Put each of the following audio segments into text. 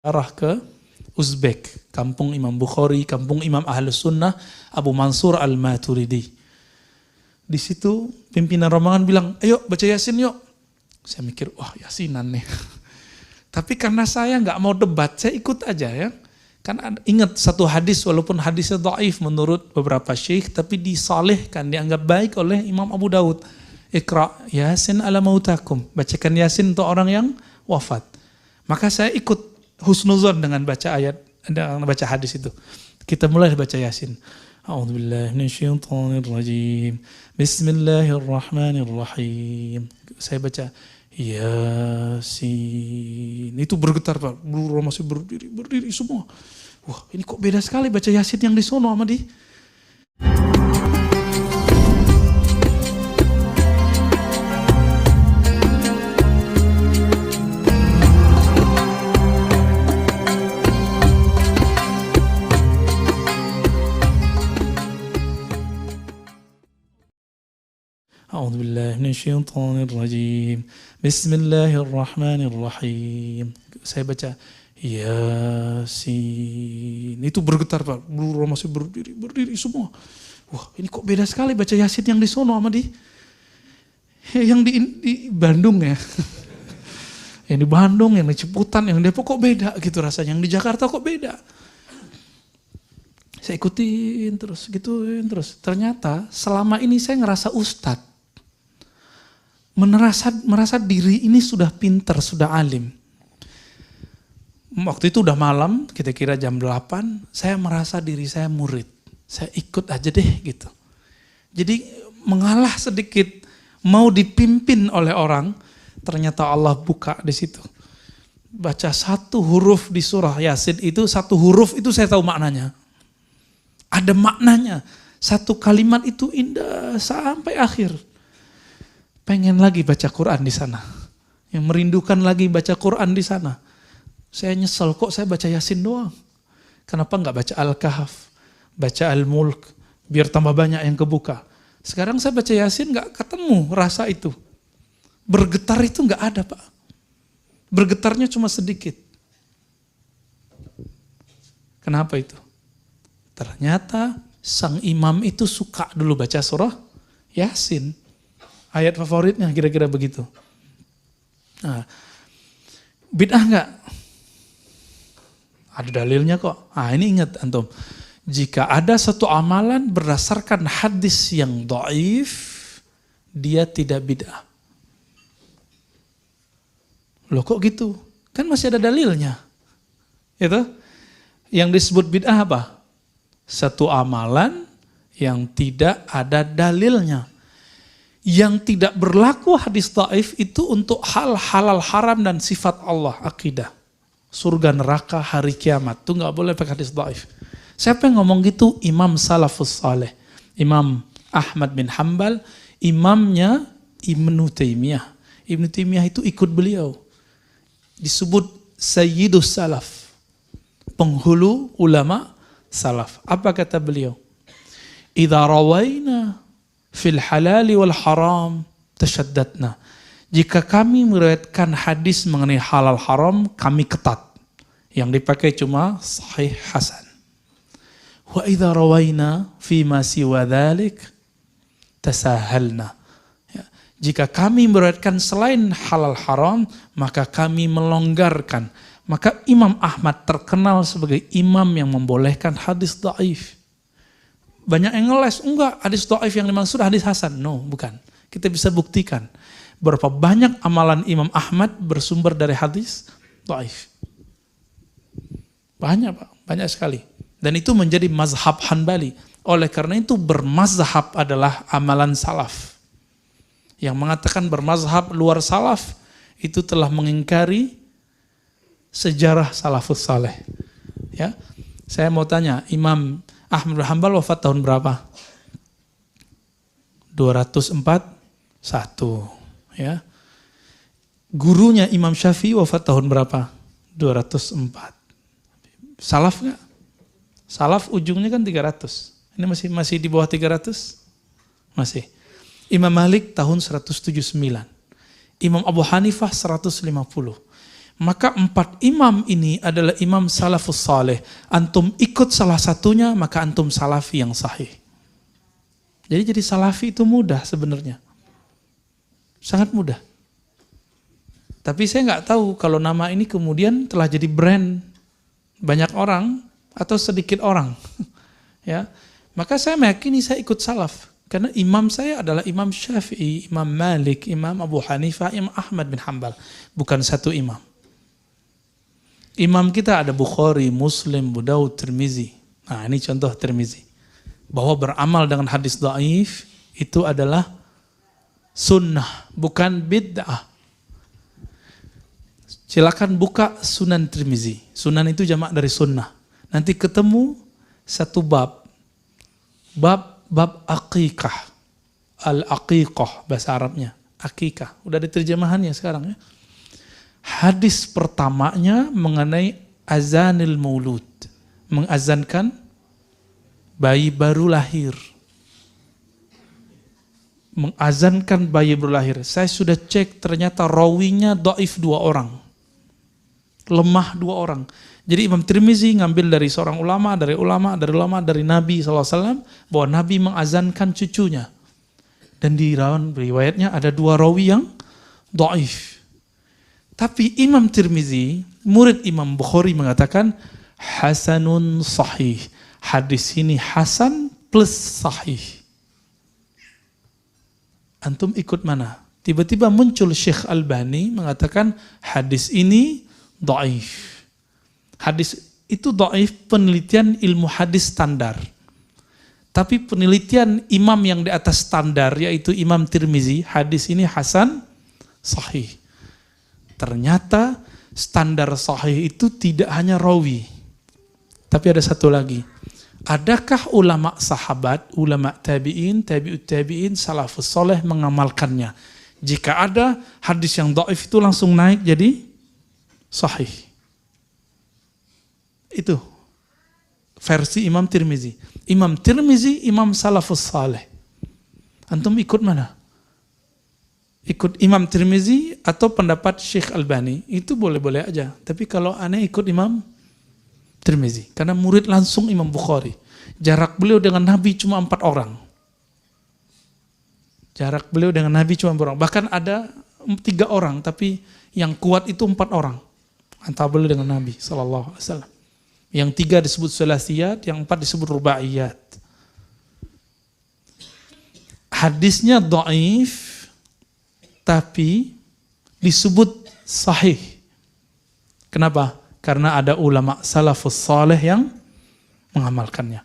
arah ke Uzbek, kampung Imam Bukhari, kampung Imam Ahlus Sunnah, Abu Mansur Al-Maturidi. Di situ pimpinan rombongan bilang, ayo baca Yasin yuk. Saya mikir, wah Yasinan nih. Tapi karena saya nggak mau debat, saya ikut aja ya. Kan ingat satu hadis, walaupun hadisnya dhaif menurut beberapa syekh, tapi disalihkan, dianggap baik oleh Imam Abu Daud. Iqra Yasin ala mautakum. Bacakan Yasin untuk orang yang wafat. Maka saya ikut husnuzon dengan baca ayat, dengan baca hadis itu. Kita mulai baca Yasin. A'udzubillahi minasyaitonirrajim. Bismillahirrahmanirrahim. Saya baca Yasin. Itu bergetar Pak. Buru masih berdiri semua. Wah, ini kok beda sekali baca Yasin yang di sono sama di. A'udzubillahi minasyaitonirrajim. Bismillahirrahmanirrahim. Saya baca Yasin. Itu bergetar Pak. Buru masih berdiri semua. Wah, ini kok beda sekali baca Yasin yang di sono sama di yang di Bandung ya. Yang di Bandung, yang di Ciputan, yang di Depok kok beda gitu rasanya. Yang di Jakarta kok beda. Saya ikutin terus, gituin terus. Ternyata selama ini saya ngerasa ustadz. Merasa diri ini sudah pinter, sudah alim. Waktu itu udah malam, kira-kira jam 8, saya merasa diri saya murid. Saya ikut aja deh gitu. Jadi mengalah sedikit, mau dipimpin oleh orang, ternyata Allah buka di situ. Baca satu huruf di surah Yasin itu, satu huruf itu saya tahu maknanya. Ada maknanya. Satu kalimat itu indah sampai akhir. Pengen lagi baca Quran di sana. Yang merindukan lagi baca Quran di sana. Saya nyesel kok saya baca Yasin doang. Kenapa enggak baca Al-Kahf, baca Al-Mulk, biar tambah banyak yang kebuka. Sekarang saya baca Yasin enggak ketemu rasa itu. Bergetar itu enggak ada Pak. Bergetarnya cuma sedikit. Kenapa itu? Ternyata sang imam itu suka dulu baca surah Yasin. Ayat favoritnya kira-kira begitu. Nah, bid'ah enggak? Ada dalilnya kok. Nah ini ingat antum. Jika ada satu amalan berdasarkan hadis yang dhaif, dia tidak bid'ah. Loh kok gitu? Kan masih ada dalilnya. Itu yang disebut bid'ah apa? Satu amalan yang tidak ada dalilnya. Yang tidak berlaku hadis dhaif itu untuk hal halal haram dan sifat Allah, akidah. Surga neraka hari kiamat. Itu gak boleh pakai hadis dhaif. Siapa yang ngomong gitu? Imam Salafus Saleh. Imam Ahmad bin Hanbal. Imamnya Ibnu Taimiyah. Ibnu Taimiyah itu ikut beliau. Disebut Sayyidus Salaf. Penghulu ulama salaf. Apa kata beliau? Idza rawaina fil halali wal haram tashaddadna. Jika kami meriwayatkan hadis mengenai halal haram, kami ketat. Yang dipakai cuma sahih hasan. Wa idza rawaina fi ma siwa dzalik tasahalna. Ya. Jika kami meriwayatkan selain halal haram, maka kami melonggarkan. Maka Imam Ahmad terkenal sebagai imam yang membolehkan hadis dhaif. Banyak yang ngeles, enggak, hadis dhaif yang dimaksud hadis hasan. No, bukan. Kita bisa buktikan berapa banyak amalan Imam Ahmad bersumber dari hadis dhaif. Banyak Pak, banyak sekali. Dan itu menjadi mazhab Hanbali. Oleh karena itu bermazhab adalah amalan salaf. Yang mengatakan bermazhab luar salaf, itu telah mengingkari sejarah salafus saleh. Ya, saya mau tanya, Imam Ahmad bin Hanbal wafat tahun berapa? 241. Ya. Gurunya Imam Syafi'i wafat tahun berapa? 204. Salaf nggak? Salaf ujungnya kan 300. Ini masih di bawah 300? Masih. Imam Malik tahun 179. Imam Abu Hanifah 150. Maka 4 imam ini adalah imam salafus saleh. Antum ikut salah satunya, maka antum salafi yang sahih. Jadi salafi itu mudah sebenarnya. Sangat mudah. Tapi saya nggak tahu kalau nama ini kemudian telah jadi brand banyak orang atau sedikit orang. Ya, maka saya meyakini saya ikut salaf. Karena imam saya adalah Imam Syafi'i, Imam Malik, Imam Abu Hanifah, Imam Ahmad bin Hanbal. Bukan satu imam. Imam kita ada Bukhari, Muslim, Abu Daud, Tirmizi. Nah ini contoh Tirmizi. Bahwa beramal dengan hadis dhaif itu adalah sunnah, bukan bid'ah. Silakan buka Sunan Tirmizi. Sunan itu jamak dari sunnah. Nanti ketemu satu bab. Bab aqiqah. Al-aqiqah bahasa Arabnya. Aqiqah. Udah ada terjemahannya sekarang ya. Hadis pertamanya mengenai azanil maulud. Mengazankan bayi baru lahir. Mengazankan bayi baru lahir. Saya sudah cek ternyata rawinya dhaif 2 orang. Lemah 2 orang. Jadi Imam Tirmizi ngambil dari seorang ulama, dari Nabi SAW, bahwa Nabi mengazankan cucunya. Dan di riwayatnya ada 2 rawi yang dhaif. Tapi Imam Tirmizi, murid Imam Bukhari mengatakan, hasanun sahih. Hadis ini hasan plus sahih. Antum ikut mana? Tiba-tiba muncul Syekh Albani mengatakan hadis ini dhaif. Hadis itu dhaif penelitian ilmu hadis standar. Tapi penelitian imam yang di atas standar yaitu Imam Tirmizi, hadis ini hasan sahih. Ternyata standar sahih itu tidak hanya rawi. Tapi ada satu lagi. Adakah ulama sahabat, ulama tabi'in, tabi'ut tabi'in, salafus soleh mengamalkannya? Jika ada, hadis yang dhaif itu langsung naik jadi sahih. Itu versi Imam Tirmizi. Imam Tirmizi, Imam salafus saleh. Antum ikut mana? Ikut Imam Tirmizi atau pendapat Syekh Albani? Itu boleh-boleh aja. Tapi kalau aneh ikut Imam Tirmizi. Karena murid langsung Imam Bukhari. Jarak beliau dengan Nabi cuma 4 orang. Jarak beliau dengan Nabi cuma 4 orang. Bahkan ada 3 orang, tapi yang kuat itu 4 orang. Antara beliau dengan Nabi SAW. Yang 3 disebut sulasiyat, yang 4 disebut rubaiyat. Hadisnya dhaif, tapi disebut sahih. Kenapa? Karena ada ulama salafus saleh yang mengamalkannya.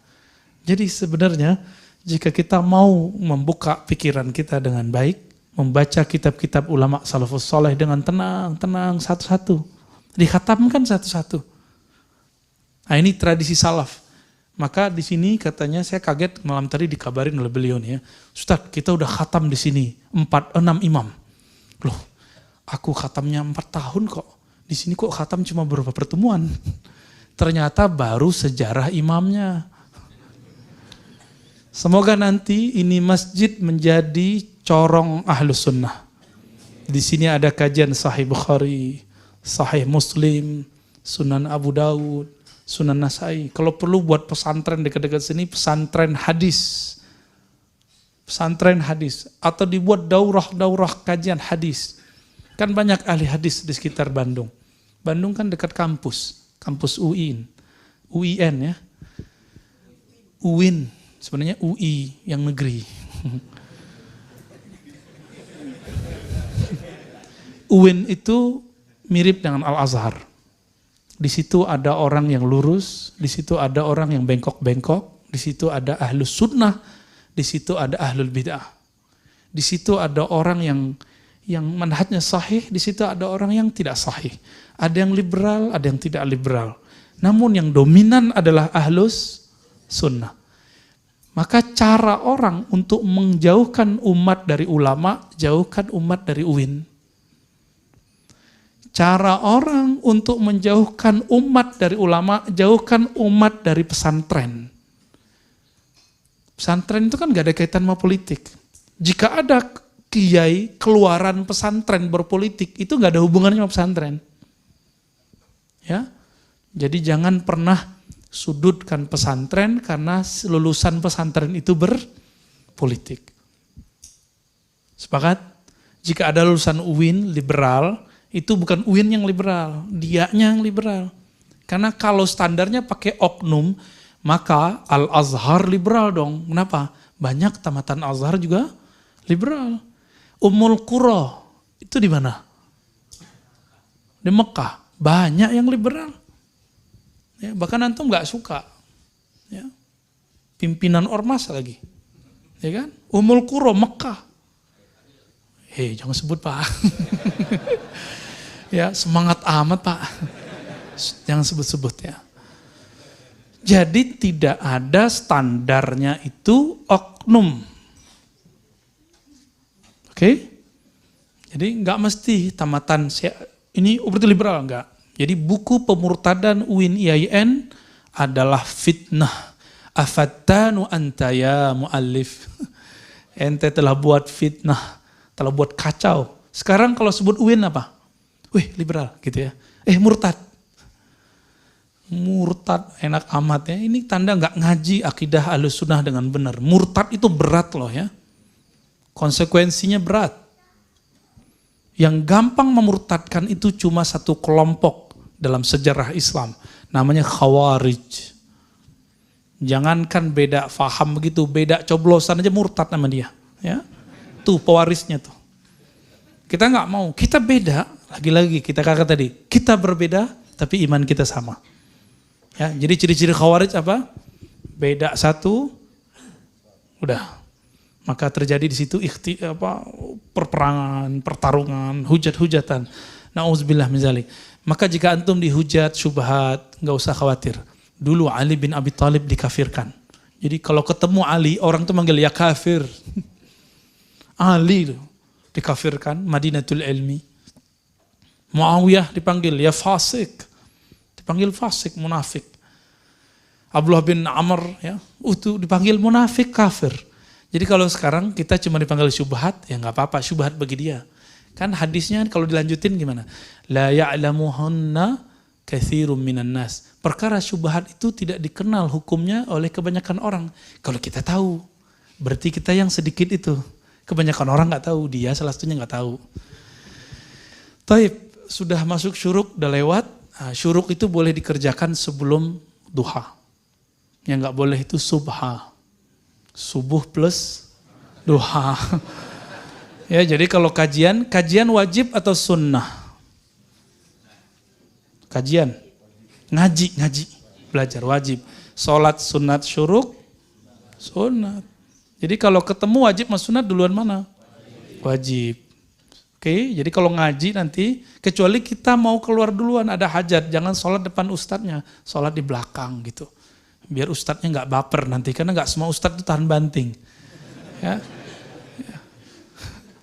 Jadi sebenarnya jika kita mau membuka pikiran kita dengan baik, membaca kitab-kitab ulama salafus saleh dengan tenang satu-satu, dikhatamkan satu-satu. Nah ini tradisi salaf. Maka di sini katanya saya kaget malam tadi dikabarin oleh beliau nih ya, Ustaz kita udah khatam di sini 6 imam. Loh, aku khatamnya 4 tahun kok. Di sini kok khatam cuma beberapa pertemuan. Ternyata baru sejarah imamnya. Semoga nanti ini masjid menjadi corong Ahlus Sunnah. Di sini ada kajian Sahih Bukhari, Sahih Muslim, Sunan Abu Daud, Sunan Nasai. Kalau perlu buat pesantren dekat-dekat sini, pesantren hadis. Pesantren hadis. Atau dibuat daurah-daurah kajian hadis. Kan banyak ahli hadis di sekitar Bandung. Bandung kan dekat kampus. Kampus UIN. UIN ya. UIN. Sebenarnya UI yang negeri. UIN itu mirip dengan Al-Azhar. Di situ ada orang yang lurus, di situ ada orang yang bengkok-bengkok, di situ ada ahlus sunnah, di situ ada ahlul bid'ah. Di situ ada orang yang manhajnya sahih, di situ ada orang yang tidak sahih. Ada yang liberal, ada yang tidak liberal. Namun yang dominan adalah ahlus sunnah. Maka cara orang untuk menjauhkan umat dari ulama, jauhkan umat dari UIN. Cara orang untuk menjauhkan umat dari ulama, jauhkan umat dari pesantren. Pesantren itu kan gak ada kaitan sama politik. Jika ada kiai keluaran pesantren berpolitik, itu gak ada hubungannya sama pesantren. Ya. Jadi jangan pernah sudutkan pesantren karena lulusan pesantren itu berpolitik. Sepakat? Jika ada lulusan UIN liberal, itu bukan UIN yang liberal, dianya yang liberal. Karena kalau standarnya pakai oknum, maka Al-Azhar liberal dong. Kenapa? Banyak tamatan Azhar juga liberal. Ummul Qura, itu di mana? Di Mekah. Banyak yang liberal. Ya, bahkan antum nggak suka, ya. Pimpinan ormas lagi, ya kan? Ummul Qura Mekah. Jangan sebut Pak. Ya semangat amat Pak. Jangan sebut-sebut ya. Jadi tidak ada standarnya itu oknum, oke? Jadi nggak mesti tamatan ini berarti liberal enggak. Jadi buku pemurtadan UIN IAIN adalah fitnah. Afattanu anta ya muallif. Ente telah buat fitnah, telah buat kacau. Sekarang kalau sebut UIN apa? Wih liberal gitu ya. Murtad. Murtad enak amat ya. Ini tanda nggak ngaji akidah Ahlussunnah dengan benar. Murtad itu berat loh ya. Konsekuensinya berat. Yang gampang memurtadkan itu cuma satu kelompok dalam sejarah Islam, namanya Khawarij. Jangankan beda faham begitu, beda coblosan aja murtad nama dia. Ya, tuh pewarisnya tuh. Kita nggak mau, kita beda. Lagi-lagi kita kata tadi, kita berbeda tapi iman kita sama. Ya, jadi ciri-ciri Khawarij apa? Beda satu, udah. Maka terjadi di situ perperangan, pertarungan, hujat-hujatan. Nauzubillah min dzalik. Maka jika antum dihujat, syubhat, nggak usah khawatir. Dulu Ali bin Abi Thalib dikafirkan. Jadi kalau ketemu Ali, orang tuh manggil ya kafir. Ali dikafirkan, Madinatul Ilmi. Muawiyah dipanggil ya fasik. Dipanggil fasik, munafik. Abdullah bin Amr ya, itu dipanggil munafik, kafir. Jadi kalau sekarang kita cuma dipanggil syubhat, ya nggak apa-apa, syubhat bagi dia. Kan hadisnya kalau dilanjutin gimana? La ya'lamuhunna katsirum minan nas. Perkara syubhat itu tidak dikenal hukumnya oleh kebanyakan orang. Kalau kita tahu, berarti kita yang sedikit itu. Kebanyakan orang nggak tahu, dia salah satunya nggak tahu. Taib, sudah masuk syuruk, udah lewat. Nah, syuruk itu boleh dikerjakan sebelum duha. Yang nggak boleh itu subha. Subuh plus duha. Ya, jadi kalau kajian wajib atau sunnah? Kajian, ngaji, belajar wajib. Sholat sunat syuruk, sunat. Jadi kalau ketemu wajib sama sunat duluan mana? Wajib. Oke, jadi kalau ngaji nanti, kecuali kita mau keluar duluan ada hajat, jangan sholat depan ustadznya, sholat di belakang gitu. Biar ustadznya nggak baper nanti, karena nggak semua ustadz itu tahan banting. Ya.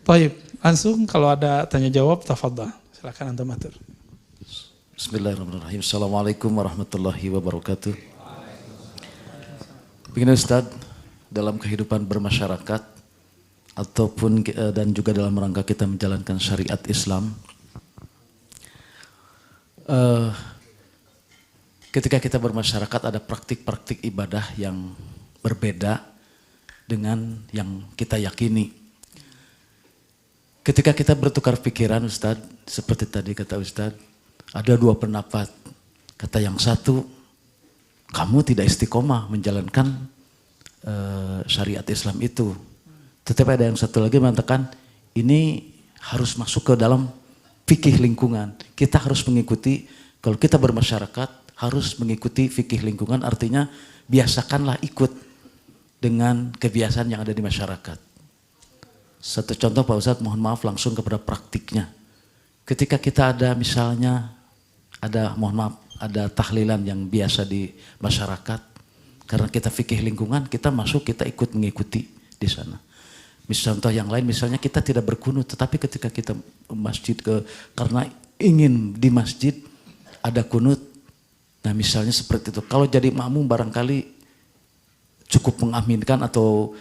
Baik, langsung kalau ada tanya jawab, tafadhal. Silakan antum atur. Bismillahirrahmanirrahim. Assalamualaikum warahmatullahi wabarakatuh. Begini Ustaz, dalam kehidupan bermasyarakat ataupun dan juga dalam rangka kita menjalankan syariat Islam, ketika kita bermasyarakat ada praktik-praktik ibadah yang berbeda dengan yang kita yakini. Ketika kita bertukar pikiran Ustadz, seperti tadi kata Ustadz, ada dua pendapat. Kata yang satu, kamu tidak istiqomah menjalankan syariat Islam itu. Tetapi ada yang satu lagi mengatakan, ini harus masuk ke dalam fikih lingkungan. Kita harus mengikuti, kalau kita bermasyarakat, harus mengikuti fikih lingkungan, artinya biasakanlah ikut dengan kebiasaan yang ada di masyarakat. Satu contoh Pak Ustadz, mohon maaf langsung kepada praktiknya. Ketika kita ada misalnya, ada tahlilan yang biasa di masyarakat, karena kita fikih lingkungan, kita masuk, kita ikut mengikuti di sana. Contoh yang lain, misalnya kita tidak berkunut, tetapi ketika kita masjid karena ingin di masjid ada kunut, nah misalnya seperti itu. Kalau jadi makmum barangkali cukup mengaminkan atau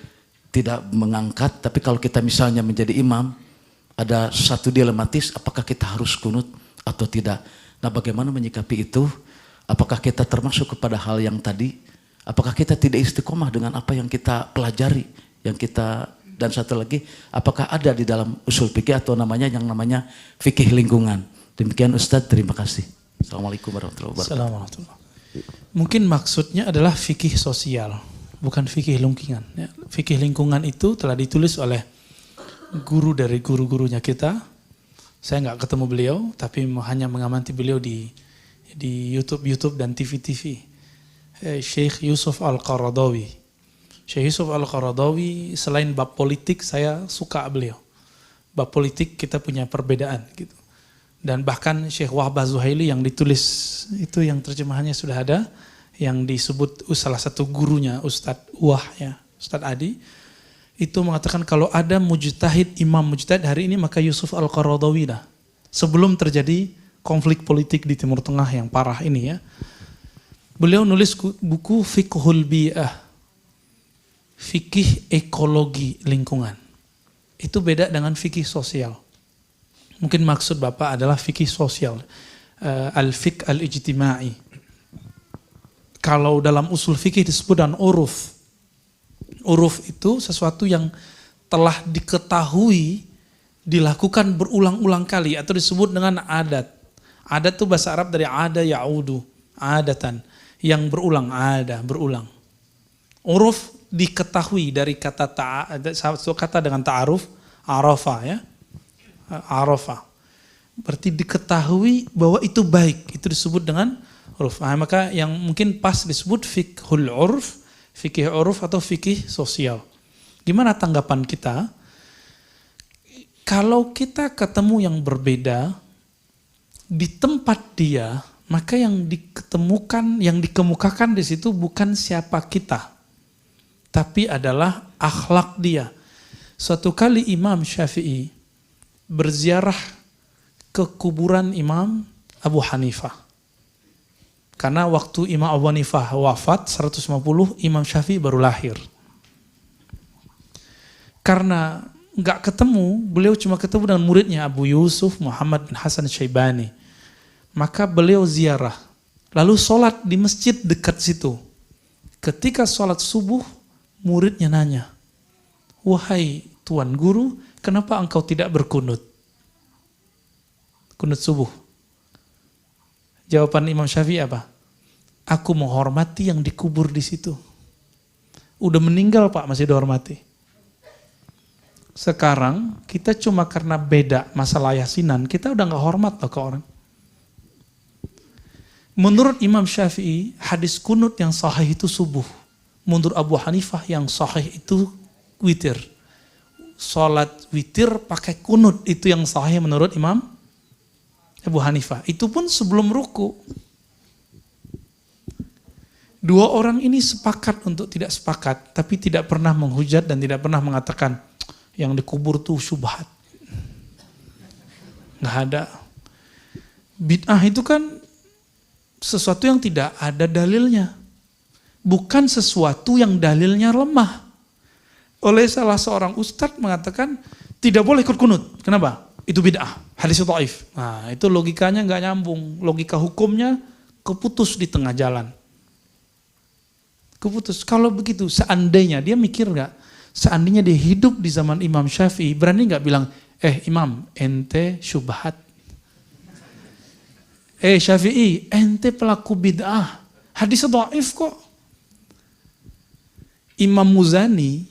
tidak mengangkat, tapi kalau kita misalnya menjadi imam, ada satu dilematis, apakah kita harus kunut atau tidak. Nah, bagaimana menyikapi itu? Apakah kita termasuk kepada hal yang tadi? Apakah kita tidak istiqomah dengan apa yang kita pelajari, dan satu lagi, apakah ada di dalam usul fikih atau yang namanya fikih lingkungan? Demikian Ustadz, terima kasih. Assalamualaikum warahmatullahi wabarakatuh. Assalamualaikum. Mungkin maksudnya adalah fikih sosial, bukan fikih lingkungan. Ya. Fikih lingkungan itu telah ditulis oleh guru dari guru-gurunya kita. Saya nggak ketemu beliau, tapi hanya mengamati beliau di YouTube dan TV-TV. Syekh Yusuf Al-Qaradawi. Syekh Yusuf Al-Qaradawi, selain bab politik, saya suka beliau. Bab politik kita punya perbedaan gitu. Dan bahkan Syekh Wahbah Zuhaili yang ditulis, itu yang terjemahannya sudah ada, yang disebut salah satu gurunya, Ustadz Wah, ya, Ustadz Adi, itu mengatakan kalau ada mujtahid, imam mujtahid hari ini, maka Yusuf Al-Qaradawi dah. Sebelum terjadi konflik politik di Timur Tengah yang parah ini ya. Beliau nulis buku Fiqhul Bi'ah, fikih ekologi lingkungan. Itu beda dengan fikih sosial. Mungkin maksud Bapak adalah fikih sosial, al-fiqh al-ijtimai. Kalau dalam usul fikih disebut dan uruf. Uruf itu sesuatu yang telah diketahui dilakukan berulang-ulang kali atau disebut dengan adat. Adat itu bahasa Arab dari ada ya'udu, adatan, yang berulang, ada, berulang. Uruf diketahui dari satu kata dengan ta'aruf, arafa ya. Arafa. Berarti diketahui bahwa itu baik, itu disebut dengan uruf. Nah, maka yang mungkin pas disebut fiqhul urf, fikih uruf atau fikih sosial. Gimana tanggapan kita? Kalau kita ketemu yang berbeda di tempat dia, maka yang diketemukan, yang dikemukakan di situ bukan siapa kita, tapi adalah akhlak dia. Suatu kali Imam Syafi'i berziarah ke kuburan Imam Abu Hanifah. Karena waktu Imam Abu Hanifah wafat 150, Imam Syafi'i baru lahir. Karena nggak ketemu, beliau cuma ketemu dengan muridnya Abu Yusuf Muhammad bin Hasan Syaibani. Maka beliau ziarah, lalu sholat di masjid dekat situ. Ketika sholat subuh, muridnya nanya, "Wahai Tuan Guru, kenapa engkau tidak berkunut? Kunut subuh." Jawaban Imam Syafi'i apa? Aku menghormati yang dikubur di situ. Udah meninggal Pak, masih dihormati. Sekarang kita cuma karena beda masalah yasinan, kita udah gak hormat loh ke orang. Menurut Imam Syafi'i, hadis kunut yang sahih itu subuh. Menurut Abu Hanifah yang sahih itu witir. Salat witir pakai kunut, itu yang sahih menurut Imam Abu Hanifah. Itu pun sebelum ruku. Dua orang ini sepakat untuk tidak sepakat, tapi tidak pernah menghujat dan tidak pernah mengatakan yang dikubur tuh syubhat. Nggak ada. Bid'ah itu kan sesuatu yang tidak ada dalilnya. Bukan sesuatu yang dalilnya lemah. Oleh salah seorang ustadz mengatakan tidak boleh ikut kunut. Kenapa? Itu bid'ah, hadis dhaif. Nah, itu logikanya nggak nyambung. Logika hukumnya keputus di tengah jalan. Keputus. Kalau begitu, seandainya dia mikir nggak? Seandainya dia hidup di zaman Imam Syafi'i, berani nggak bilang, Imam, ente syubhat. Syafi'i, ente pelaku bid'ah. Hadis dhaif kok. Imam Muzani,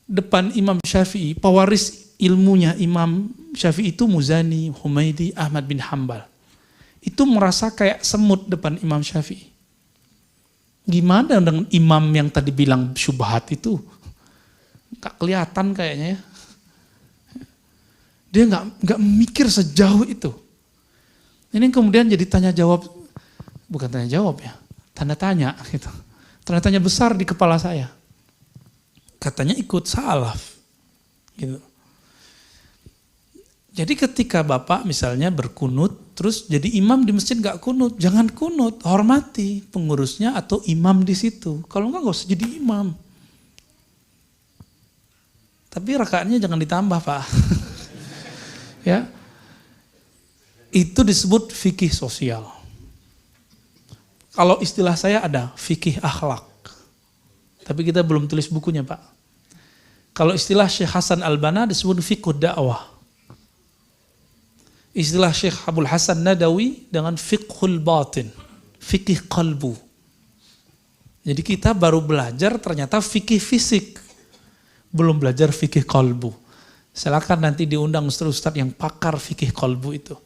depan Imam Syafi'i, pewaris ilmunya Imam Syafi'i itu Muzani, Humaidi, Ahmad bin Hambal. Itu merasa kayak semut depan Imam Syafi'i. Gimana dengan imam yang tadi bilang syubhat itu? Gak kelihatan kayaknya ya. Dia gak mikir sejauh itu. Ini kemudian jadi tanya jawab, bukan tanya jawab ya, tanda tanya gitu. Tanda tanya besar di kepala saya. Katanya ikut salaf gitu. Jadi ketika Bapak misalnya berkunut, terus jadi imam di masjid gak kunut, jangan kunut, hormati pengurusnya atau imam di situ. Kalau enggak gak usah jadi imam. Tapi rakaatnya jangan ditambah Pak. Ya. Itu disebut fikih sosial. Kalau istilah saya ada fikih akhlak. Tapi kita belum tulis bukunya, Pak. Kalau istilah Syekh Hasan Al-Banna disebut fikih dakwah. Istilah Syekh Abdul Hasan Nadawi dengan fiqhul batin, fikih qalbu. Jadi kita baru belajar ternyata fikih fisik, belum belajar fikih qalbu. Silakan nanti diundang ustaz-ustaz yang pakar fikih qalbu itu,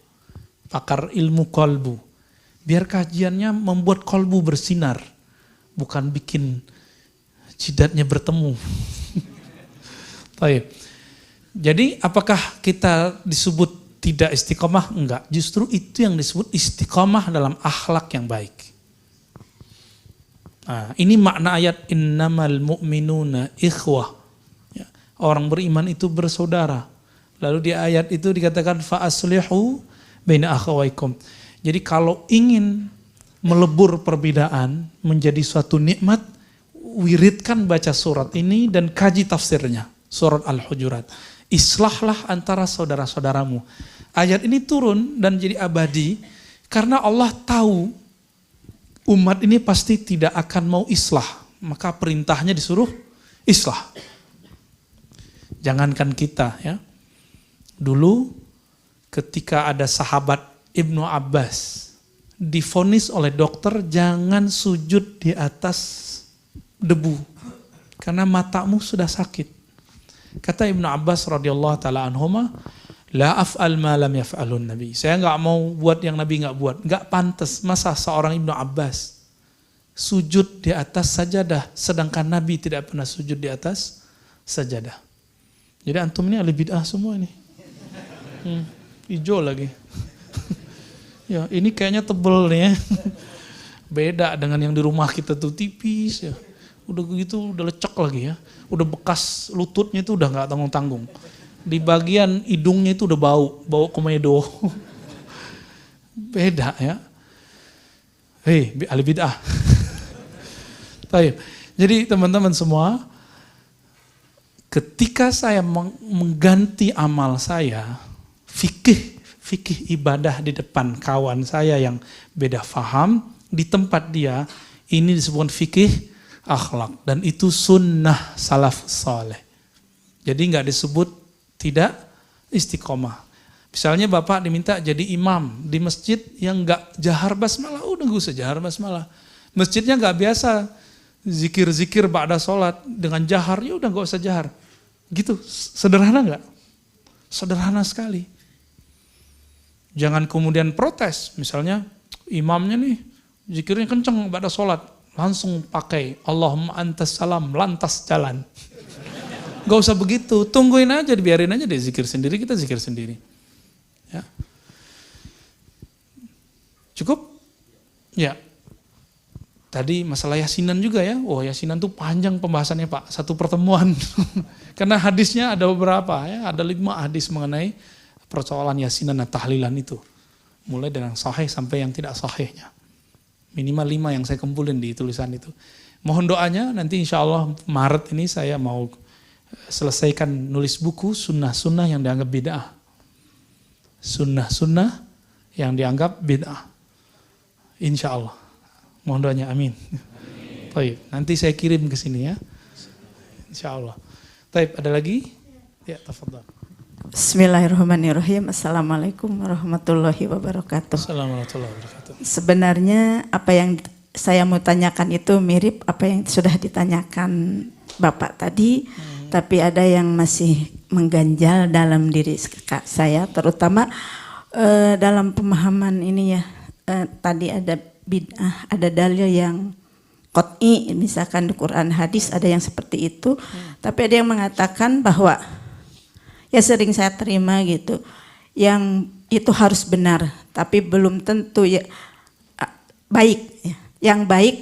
pakar ilmu qalbu. Biar kajiannya membuat qalbu bersinar, bukan bikin jidatnya bertemu. Baik. Jadi apakah kita disebut tidak istiqomah? Enggak, justru itu yang disebut istiqomah dalam akhlak yang baik. Nah, ini makna ayat innamal mu'minuna ikhwah. Ya, orang beriman itu bersaudara. Lalu di ayat itu dikatakan fa aslihu baina akhawaikum. Jadi kalau ingin melebur perbedaan menjadi suatu nikmat, wiridkan baca surat ini dan kaji tafsirnya, surat Al-Hujurat. Islahlah antara saudara-saudaramu. Ayat ini turun dan jadi abadi karena Allah tahu umat ini pasti tidak akan mau islah. Maka perintahnya disuruh islah. Jangankan kita ya. Dulu ketika ada sahabat Ibnu Abbas divonis oleh dokter jangan sujud di atas debu karena matamu sudah sakit. Kata Ibnu Abbas radhiyallahu taala anhuma, la af'al ma lam yaf'alun Nabi. Saya enggak mau buat yang Nabi enggak buat. Enggak pantas masa seorang Ibnu Abbas sujud di atas sajadah sedangkan Nabi tidak pernah sujud di atas sajadah. Jadi antum ini ahli bid'ah semua ini. Hijau lagi. Ya, ini kayaknya tebel nih ya. Beda dengan yang di rumah kita tuh tipis ya. Udah gitu udah lecek lagi ya. Udah bekas lututnya itu udah enggak tanggung-tanggung. Di bagian hidungnya itu udah bau komedo. Beda ya. Hei, ahli bid'ah. Baik. Jadi teman-teman semua, ketika saya mengganti amal saya, fikih ibadah di depan kawan saya yang beda faham, di tempat dia, ini disebut fikih akhlak. Dan itu sunnah salaf saleh. Jadi nggak disebut tidak istiqomah. Misalnya Bapak diminta jadi imam di masjid yang nggak jahar basmalah, udah nggak usah jahar basmalah. Masjidnya nggak biasa zikir-zikir ba'da sholat dengan jahar, ya udah nggak usah jahar. Gitu, sederhana nggak? Sederhana sekali. Jangan kemudian protes, misalnya imamnya nih zikirnya kenceng ba'da sholat, langsung pakai Allahumma antas salam, lantas jalan. Gak usah begitu, tungguin aja, biarin aja dia zikir sendiri, kita zikir sendiri. Ya. Cukup? Ya. Tadi masalah yasinan juga ya. Oh, yasinan tuh panjang pembahasannya Pak, satu pertemuan. Karena hadisnya ada beberapa ya, ada 5 hadis mengenai persoalan yasinan dan tahlilan itu. Mulai dari yang sahih sampai yang tidak sahihnya. Minimal 5 yang saya kumpulin di tulisan itu. Mohon doanya nanti insya Allah Maret ini saya mau selesaikan nulis buku sunnah-sunnah yang dianggap bid'ah. Sunnah-sunnah yang dianggap bid'ah. Insya Allah. Mohon doanya, amin. Baik, nanti saya kirim ke sini ya. Insya Allah. Baik, ada lagi? Ya, tafadhal. Bismillahirrahmanirrahim. Assalamualaikum warahmatullahi wabarakatuh. Assalamualaikum warahmatullahi wabarakatuh. Sebenarnya apa yang saya mau tanyakan itu mirip apa yang sudah ditanyakan Bapak tadi. Tapi ada yang masih mengganjal dalam diri saya, terutama dalam pemahaman ini ya. Tadi ada bid'ah, ada dalil yang qot'i, misalkan di Quran hadis ada yang seperti itu. Tapi ada yang mengatakan bahwa, ya sering saya terima gitu, yang itu harus benar, tapi belum tentu ya baik. Yang baik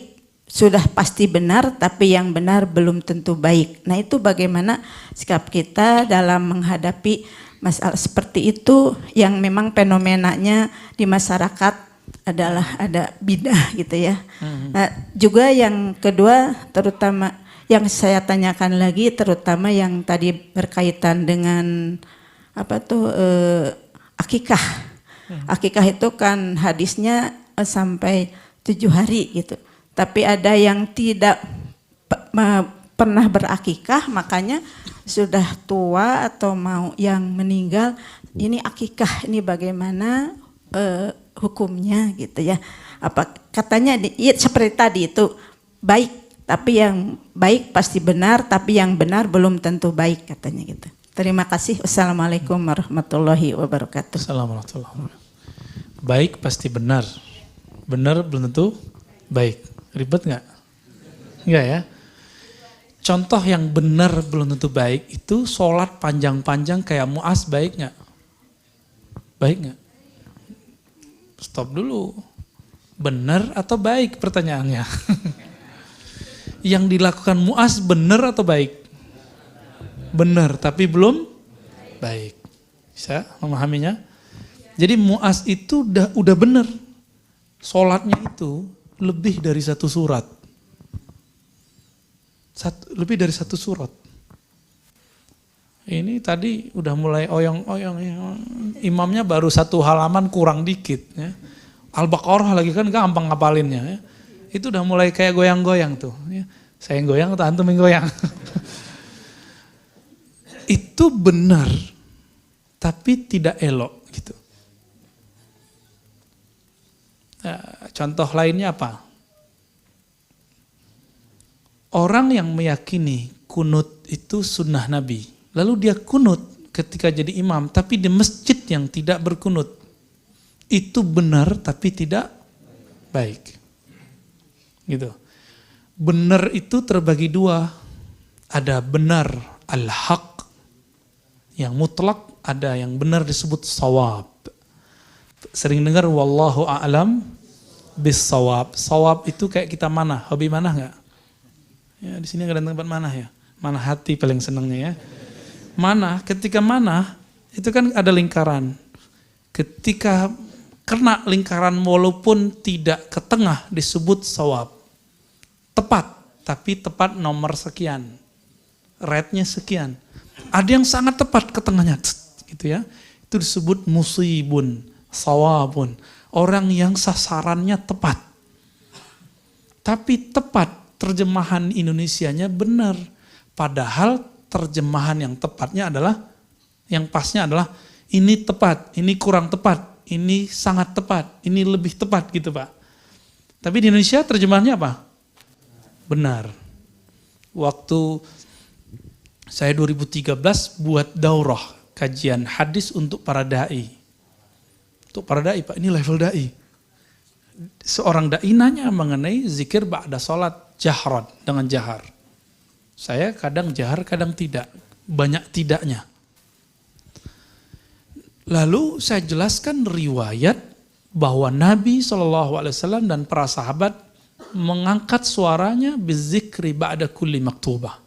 sudah pasti benar, tapi yang benar belum tentu baik. Nah itu bagaimana sikap kita dalam menghadapi masalah seperti itu yang memang fenomenanya di masyarakat adalah ada bidah gitu ya. Nah, juga yang kedua terutama yang saya tanyakan lagi terutama yang tadi berkaitan dengan apa tuh akikah. Akikah itu kan hadisnya sampai 7 hari gitu. Tapi ada yang tidak pernah berakikah, makanya sudah tua atau mau yang meninggal, ini akikah ini bagaimana hukumnya gitu ya. Apa katanya ya, seperti tadi itu baik, tapi yang baik pasti benar, tapi yang benar belum tentu baik katanya gitu. Terima kasih. Wassalamualaikum warahmatullahi wabarakatuh. Assalamualaikum warahmatullahi wabarakatuh. Baik pasti benar, benar belum tentu baik. Ribet nggak? Enggak ya. Contoh yang benar belum tentu baik itu sholat panjang-panjang kayak Muaz, baik nggak? Baik nggak? Stop dulu. Benar atau baik pertanyaannya? Yang dilakukan Muaz benar atau baik? Benar, tapi belum baik. Bisa memahaminya? Jadi Muaz itu udah benar. Sholatnya itu lebih dari 1 surat. Lebih dari 1 surat. Ini tadi udah mulai oyong-oyong. Imamnya baru 1 halaman kurang dikit. Ya. Al-Baqarah lagi kan gampang ngapalinnya. Ya. Itu udah mulai kayak goyang-goyang tuh. Ya. Saya yang goyang atau antum yang goyang. Itu benar, tapi tidak elok gitu. Nah, contoh lainnya apa? Orang yang meyakini kunut itu sunnah Nabi, lalu dia kunut ketika jadi imam, tapi di masjid yang tidak berkunut, itu benar tapi tidak baik. Gitu. Benar itu terbagi 2, ada benar al-haq yang mutlak, ada yang benar disebut shawab. Sering dengar wallahu a'lam bis-shawab. Shawab itu kayak kita manah, hobi manah enggak? Ya, di sini ada tempat manah ya. Manah hati paling senangnya ya. Manah, ketika manah itu kan ada lingkaran. Ketika kena lingkaran walaupun tidak ke tengah disebut shawab. Tepat, tapi tepat nomor sekian. Rate-nya sekian. Ada yang sangat tepat ke tengahnya gitu ya. Itu disebut musibun, shawabun. Orang yang sasarannya tepat. Tapi tepat terjemahan Indonesianya benar. Padahal terjemahan yang tepatnya adalah, yang pasnya adalah ini tepat, ini kurang tepat, ini sangat tepat, ini lebih tepat gitu Pak. Tapi di Indonesia terjemahannya apa? Benar. Waktu saya 2013 buat daurah kajian hadis untuk para da'i. Untuk para da'i Pak, ini level da'i. Seorang da'i nanya mengenai zikir ba'da sholat jahran, dengan jahar. Saya kadang jahar, kadang tidak. Banyak tidaknya. Lalu saya jelaskan riwayat bahwa Nabi SAW dan para sahabat mengangkat suaranya berzikri ba'da kulli maktubah.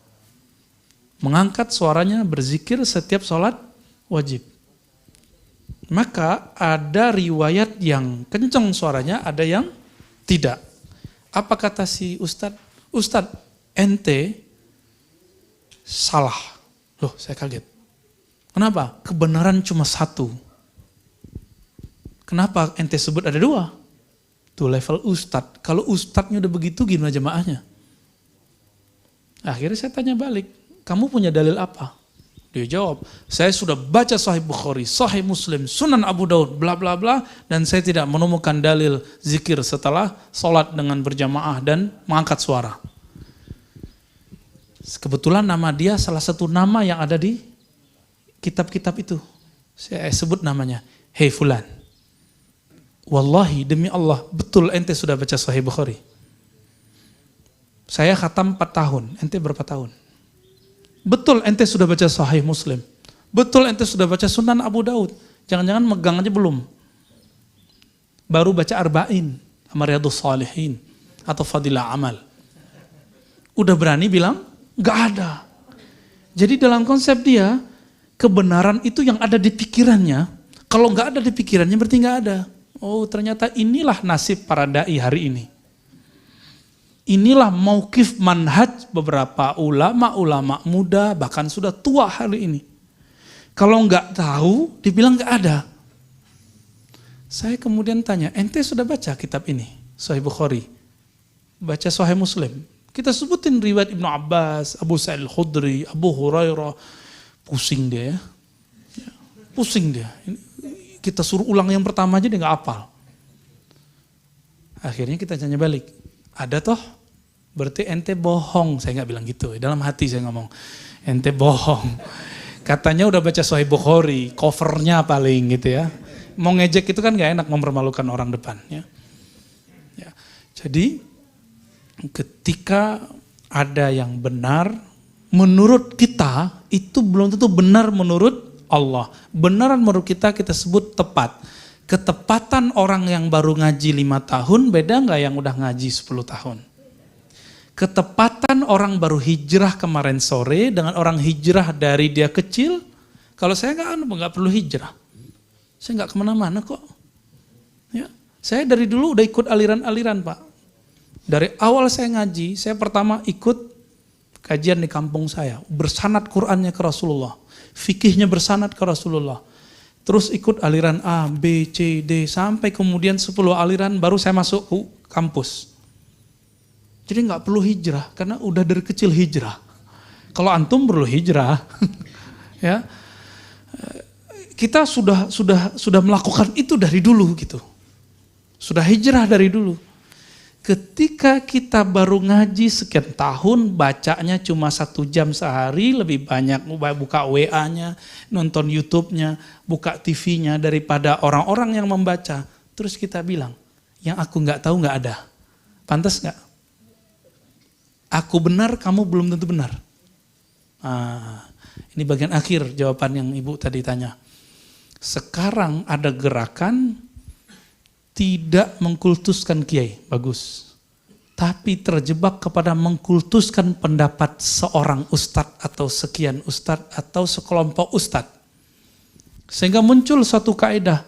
Mengangkat suaranya berzikir setiap sholat wajib. Maka ada riwayat yang kencang suaranya, ada yang tidak. Apa kata si Ustadz? Ustadz, ente salah. Loh, saya kaget. Kenapa? Kebenaran cuma 1. Kenapa ente sebut ada 2? Itu level Ustadz. Kalau Ustadznya udah begitu, gimana jemaahnya? Akhirnya saya tanya balik, kamu punya dalil apa? Dia jawab, saya sudah baca Sahih Bukhari, Sahih Muslim, Sunan Abu Daud, bla bla bla, dan saya tidak menemukan dalil zikir setelah sholat dengan berjamaah dan mengangkat suara. Kebetulan nama dia salah satu nama yang ada di kitab-kitab itu. Saya sebut namanya, Hei Fulan. Wallahi demi Allah, betul ente sudah baca Sahih Bukhari. Saya khatam 4 tahun, ente berapa tahun? Betul ente sudah baca Sahih Muslim. Betul ente sudah baca Sunan Abu Daud. Jangan-jangan megang aja belum. Baru baca Arba'in sama Riyadhus Shalihin atau Fadilah Amal. Udah berani bilang enggak ada. Jadi dalam konsep dia, kebenaran itu yang ada di pikirannya. Kalau enggak ada di pikirannya berarti enggak ada. Oh, ternyata inilah nasib para dai hari ini. Inilah mauqif manhaj beberapa ulama-ulama muda, bahkan sudah tua hari ini. Kalau enggak tahu, dibilang enggak ada. Saya kemudian tanya, ente sudah baca kitab ini, Sahih Bukhari, baca Sahih Muslim. Kita sebutin riwayat Ibnu Abbas, Abu Sa'id Al-Khudri, Abu Hurairah. Pusing dia ya. Pusing dia. Kita suruh ulang yang pertama aja dia nggak hafal. Akhirnya kita tanya balik, ada toh? Berarti ente bohong. Saya nggak bilang gitu, dalam hati saya ngomong, ente bohong. Katanya udah baca Sahih Bukhari, covernya paling gitu ya. Mau ngejek itu kan nggak enak, mempermalukan orang depan. Ya. Jadi ketika ada yang benar, menurut kita itu belum tentu benar menurut Allah. Benaran menurut kita sebut tepat. Ketepatan orang yang baru ngaji 5 tahun beda nggak yang udah ngaji 10 tahun? Ketepatan orang baru hijrah kemarin sore dengan orang hijrah dari dia kecil, kalau saya nggak perlu hijrah, saya nggak kemana-mana kok. Ya, saya dari dulu udah ikut aliran-aliran Pak. Dari awal saya ngaji, saya pertama ikut kajian di kampung saya, bersanad Qur'annya ke Rasulullah, fikihnya bersanad ke Rasulullah. Terus ikut aliran A, B, C, D, sampai kemudian 10 aliran baru saya masuk ke kampus. Jadi nggak perlu hijrah, karena udah dari kecil hijrah. Kalau antum perlu hijrah, ya kita sudah melakukan itu dari dulu gitu, sudah hijrah dari dulu. Ketika kita baru ngaji sekian tahun, bacanya cuma 1 jam sehari, lebih banyak buka WA-nya, nonton YouTube-nya, buka TV-nya daripada orang-orang yang membaca. Terus kita bilang, yang aku nggak tahu nggak ada, pantas nggak? Aku benar, kamu belum tentu benar. Ini bagian akhir jawaban yang Ibu tadi tanya. Sekarang ada gerakan tidak mengkultuskan kiai, bagus. Tapi terjebak kepada mengkultuskan pendapat seorang ustadz atau sekian ustadz atau sekelompok ustadz. Sehingga muncul suatu kaidah,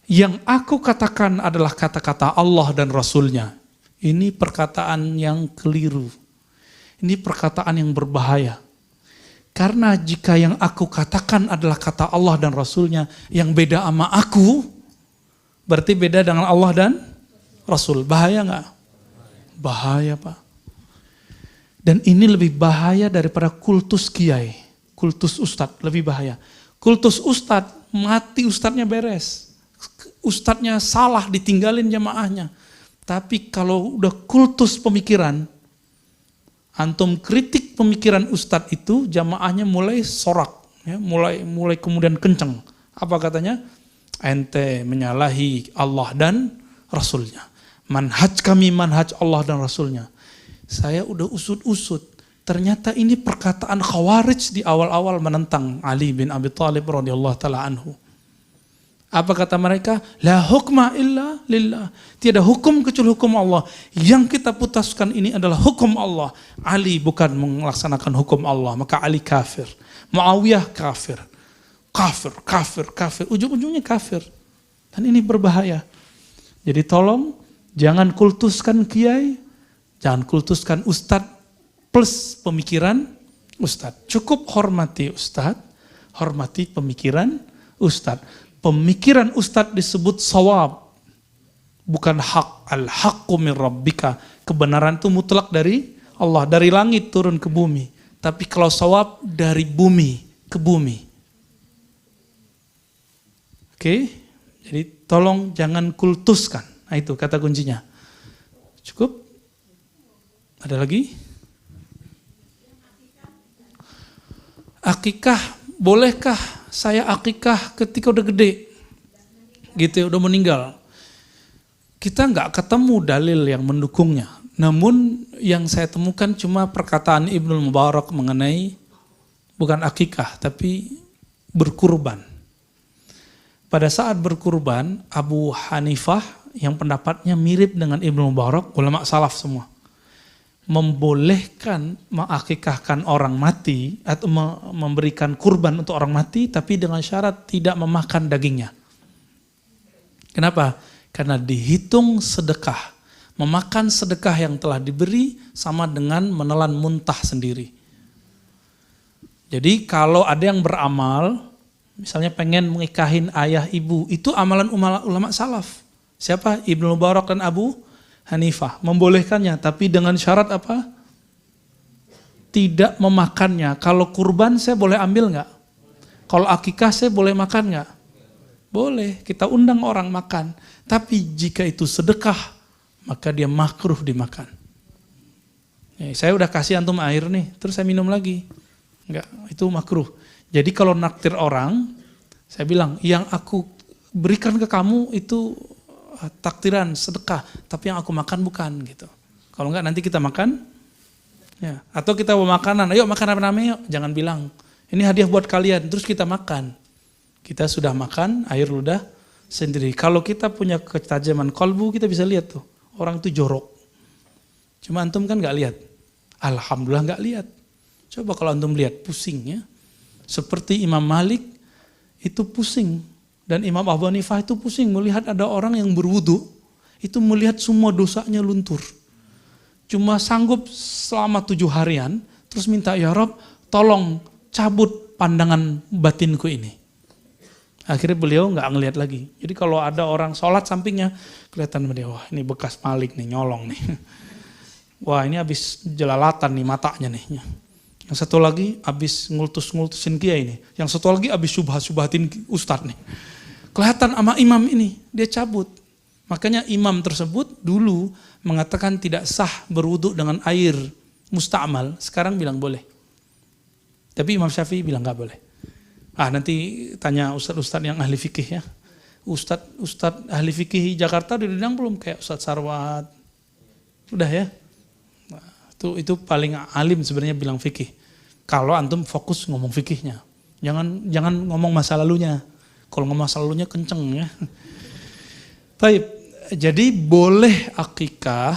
yang aku katakan adalah kata-kata Allah dan Rasulnya. Ini perkataan yang keliru. Ini perkataan yang berbahaya. Karena jika yang aku katakan adalah kata Allah dan Rasulnya, yang beda sama aku, berarti beda dengan Allah dan Rasul. Bahaya nggak? Bahaya Pak. Dan ini lebih bahaya daripada kultus kiai. Kultus ustadz lebih bahaya. Kultus ustadz, mati ustadznya beres. Ustadznya salah, ditinggalin jamaahnya. Tapi kalau udah kultus pemikiran, antum kritik pemikiran ustadz itu, jamaahnya mulai sorak, ya, mulai kemudian kenceng. Apa katanya? Ente menyalahi Allah dan Rasulnya. Manhaj kami manhaj Allah dan Rasulnya. Saya udah usut-usut. Ternyata ini perkataan Khawarij di awal-awal menentang Ali bin Abi Thalib radhiyallahu taala anhu. Apa kata mereka? La hukma illa lillah. Tiada hukum kecuali hukum Allah. Yang kita putuskan ini adalah hukum Allah. Ali bukan melaksanakan hukum Allah, maka Ali kafir. Muawiyah kafir. Kafir. Ujung-ujungnya kafir. Dan ini berbahaya. Jadi tolong jangan kultuskan kiai, jangan kultuskan ustadz plus pemikiran ustadz. Cukup hormati ustadz, hormati pemikiran ustadz. Pemikiran ustadz disebut sawab, bukan hak. Al-haqqu min rabbika. Kebenaran itu mutlak dari Allah, dari langit turun ke bumi. Tapi kalau sawab dari bumi ke bumi. Oke, jadi tolong jangan kultuskan. Nah itu kata kuncinya. Cukup? Ada lagi? Akikah, bolehkah saya akikah ketika udah gede? Gitu, udah meninggal. Kita nggak ketemu dalil yang mendukungnya. Namun yang saya temukan cuma perkataan Ibnu Mubarak mengenai bukan akikah, tapi berkurban. Pada saat berkurban, Abu Hanifah yang pendapatnya mirip dengan Ibnu Mubarak, ulama salaf semua, membolehkan mengakikahkan orang mati atau memberikan kurban untuk orang mati, tapi dengan syarat tidak memakan dagingnya. Kenapa? Karena dihitung sedekah. Memakan sedekah yang telah diberi sama dengan menelan muntah sendiri. Jadi kalau ada yang beramal, Misalnya pengen mengikahin ayah ibu, itu amalan ulama salaf. Siapa? Ibnu Mubarak dan Abu Hanifah. Membolehkannya, tapi dengan syarat apa? Tidak memakannya. Kalau kurban saya boleh ambil nggak? Kalau akikah saya boleh makan nggak? Boleh, kita undang orang makan. Tapi jika itu sedekah, maka dia makruh dimakan. Saya udah kasih antum air nih, terus saya minum lagi. Enggak, itu makruh. Jadi kalau naktir orang, saya bilang, yang aku berikan ke kamu itu taktiran, sedekah, tapi yang aku makan bukan gitu. Kalau enggak nanti kita makan, ya. Atau kita bawa makanan, ayo makan apa-apa yuk. Jangan bilang, ini hadiah buat kalian, terus kita makan. Kita sudah makan, air ludah sendiri. Kalau kita punya ketajaman kolbu, kita bisa lihat tuh, orang itu jorok. Cuma antum kan enggak lihat. Alhamdulillah enggak lihat. Coba kalau antum lihat, pusing ya. Seperti Imam Malik itu pusing. Dan Imam Abu Hanifah itu pusing melihat ada orang yang berwudu, itu melihat semua dosanya luntur. Cuma sanggup selama 7 harian, terus minta, ya Rob, tolong cabut pandangan batinku ini. Akhirnya beliau nggak ngelihat lagi. Jadi kalau ada orang sholat sampingnya, kelihatan dia, wah ini bekas Malik nih, nyolong nih. Wah ini habis jelalatan nih matanya nih. Yang satu lagi habis ngultus-ngultusin kiai ini. Yang satu lagi habis subhat-subhatin ustadz nih. Kelihatan sama imam ini, dia cabut. Makanya imam tersebut dulu mengatakan tidak sah berwudu dengan air musta'mal. Sekarang bilang boleh. Tapi Imam Syafi'i bilang nggak boleh. Nanti tanya ustadz-ustadz yang ahli fikih ya. Ustadz ahli fikih Jakarta udah diundang belum? Kayak Ustadz Sarwat. Udah ya. Itu paling alim sebenarnya bilang fikih. Kalau antum fokus ngomong fikihnya, jangan ngomong masa lalunya. Kalau ngomong masa lalunya kenceng ya. Baik, jadi boleh akikah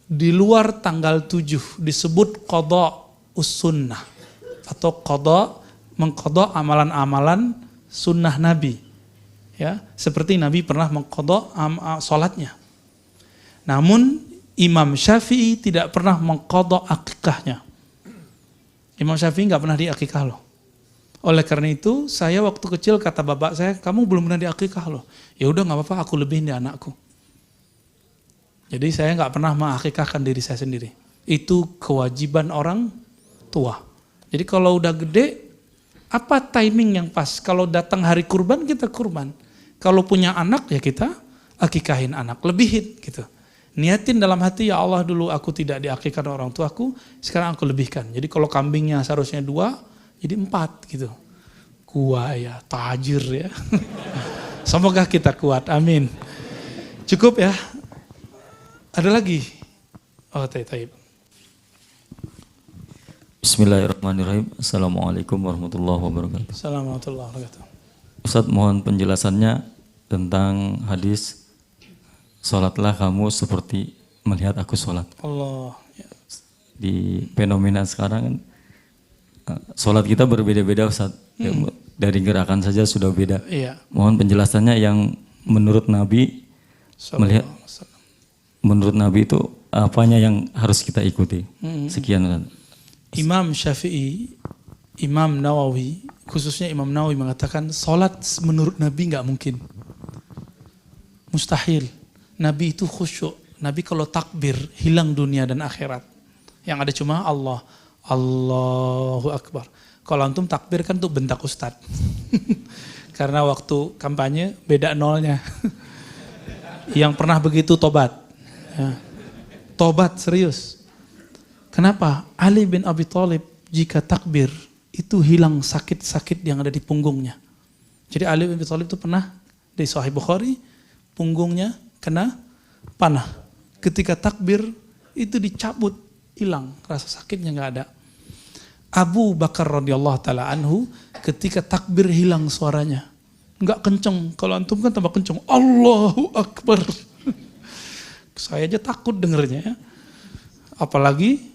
di luar tanggal 7 disebut qadha us-sunnah atau mengqadha amalan-amalan sunnah Nabi. Ya, seperti Nabi pernah mengqadha salatnya. Namun Imam Syafi'i tidak pernah mengqadha akikahnya. Imam Syafi'i nggak pernah diakikah loh. Oleh karena itu, saya waktu kecil kata bapak saya, kamu belum pernah diakikah loh. Ya udah nggak apa-apa, aku lebihin di anakku. Jadi saya nggak pernah mengakikahkan diri saya sendiri. Itu kewajiban orang tua. Jadi kalau udah gede, apa timing yang pas? Kalau datang hari kurban, kita kurban. Kalau punya anak, ya kita akikahin anak, lebihin gitu. Niatin dalam hati, ya Allah dulu aku tidak diakikahkan orang tuaku, sekarang aku lebihkan. Jadi kalau kambingnya seharusnya 2, jadi 4 gitu. Kuat ya, tajir ya. Semoga kita kuat, amin. Cukup ya. Ada lagi? Oh, taib. Bismillahirrahmanirrahim. Assalamualaikum warahmatullahi wabarakatuh. Assalamualaikum warahmatullahi wabarakatuh. Ustaz, mohon penjelasannya tentang hadis sholatlah kamu seperti melihat aku sholat. Allah. Ya. Di fenomena sekarang kan sholat kita berbeda-beda Ustaz. Dari gerakan saja sudah beda. Iya. Mohon penjelasannya yang menurut Nabi melihat, menurut Nabi itu apanya yang harus kita ikuti. Sekian Ustaz. Imam Syafi'i, Imam Nawawi, khususnya Imam Nawawi mengatakan sholat menurut Nabi nggak mungkin. Mustahil. Nabi itu khusyuk. Nabi kalau takbir hilang dunia dan akhirat. Yang ada cuma Allah. Allahu Akbar. Kalau antum takbir kan tuh bentak ustad. Karena waktu kampanye beda nolnya. Yang pernah begitu tobat. Ya. Tobat serius. Kenapa? Ali bin Abi Thalib jika takbir itu hilang sakit-sakit yang ada di punggungnya. Jadi Ali bin Abi Thalib itu pernah di Sahih Bukhari punggungnya kena panah. Ketika takbir itu dicabut, hilang rasa sakitnya nggak ada. Abu Bakar radhiyallahu taala anhu ketika takbir hilang suaranya, nggak kenceng. Kalau antum kan tambah kenceng. Allahu Akbar. Saya aja takut dengernya ya. Apalagi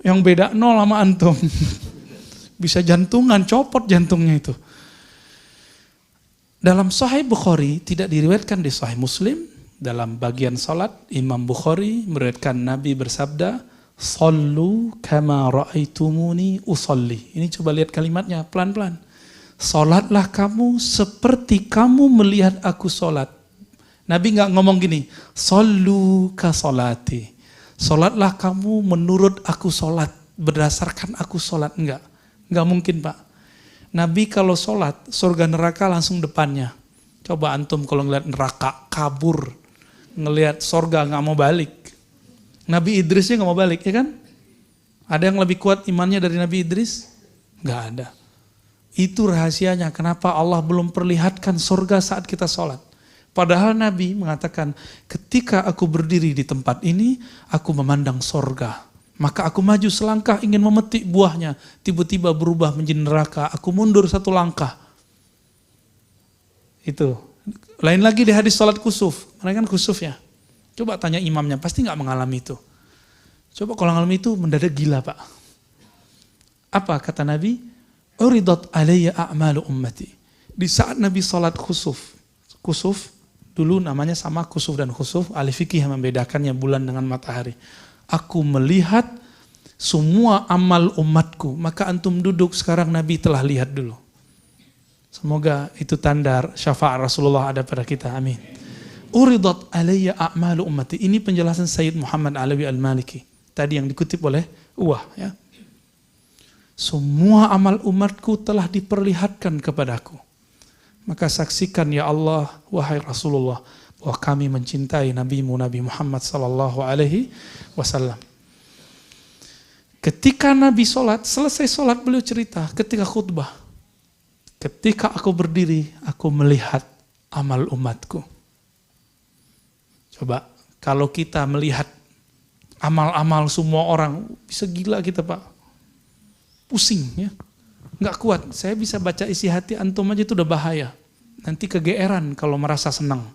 yang beda nol sama antum. Bisa jantungan, copot jantungnya itu. Dalam Sahih Bukhari tidak diriwayatkan di Sahih Muslim. Dalam bagian salat Imam Bukhari meriwayatkan Nabi bersabda, "Shallu kama ra'aitumuni usolli." Ini coba lihat kalimatnya pelan-pelan. Solatlah kamu seperti kamu melihat aku solat. Nabi nggak ngomong gini, sallu ka solati. Solatlah kamu menurut aku solat, berdasarkan aku solat. Nggak mungkin Pak. Nabi kalau solat, surga neraka langsung depannya. Coba antum kalau ngeliat neraka, kabur. Ngelihat surga nggak mau balik. Nabi Idrisnya nggak mau balik, ya kan? Ada yang lebih kuat imannya dari Nabi Idris? Nggak ada. Itu rahasianya kenapa Allah belum perlihatkan surga saat kita sholat. Padahal Nabi mengatakan, ketika aku berdiri di tempat ini, aku memandang surga. Maka aku maju selangkah ingin memetik buahnya. Tiba-tiba berubah menjadi neraka. Aku mundur satu langkah. Itu. Lain lagi di hadis sholat kusuf. Mereka kan kusuf ya. Coba tanya imamnya, pasti nggak mengalami itu. Coba kalau mengalami itu mendadak gila Pak. Apa kata Nabi? Uridat alayya a'malu ummati. Di saat Nabi sholat kusuf dulu namanya sama kusuf dan khusuf, ahli fikih yang membedakannya bulan dengan matahari. Aku melihat semua amal umatku, maka antum duduk sekarang Nabi telah lihat dulu. Semoga itu tanda syafaat Rasulullah ada pada kita, amin. Uridat alayya a'malu ummati. Ini penjelasan Sayyid Muhammad Alawi Al-Maliki. Tadi yang dikutip oleh Uwah ya. Semua amal umatku telah diperlihatkan kepadaku. Maka saksikan ya Allah, wahai Rasulullah, bahwa kami mencintai Nabi-Mu Nabi Muhammad sallallahu alaihi wasallam. Ketika Nabi sholat, selesai sholat beliau cerita ketika khutbah. Ketika aku berdiri, aku melihat amal umatku. Coba, kalau kita melihat amal-amal semua orang, bisa gila kita Pak. Pusing ya, nggak kuat. Saya bisa baca isi hati antum aja itu udah bahaya. Nanti kegeeran kalau merasa senang.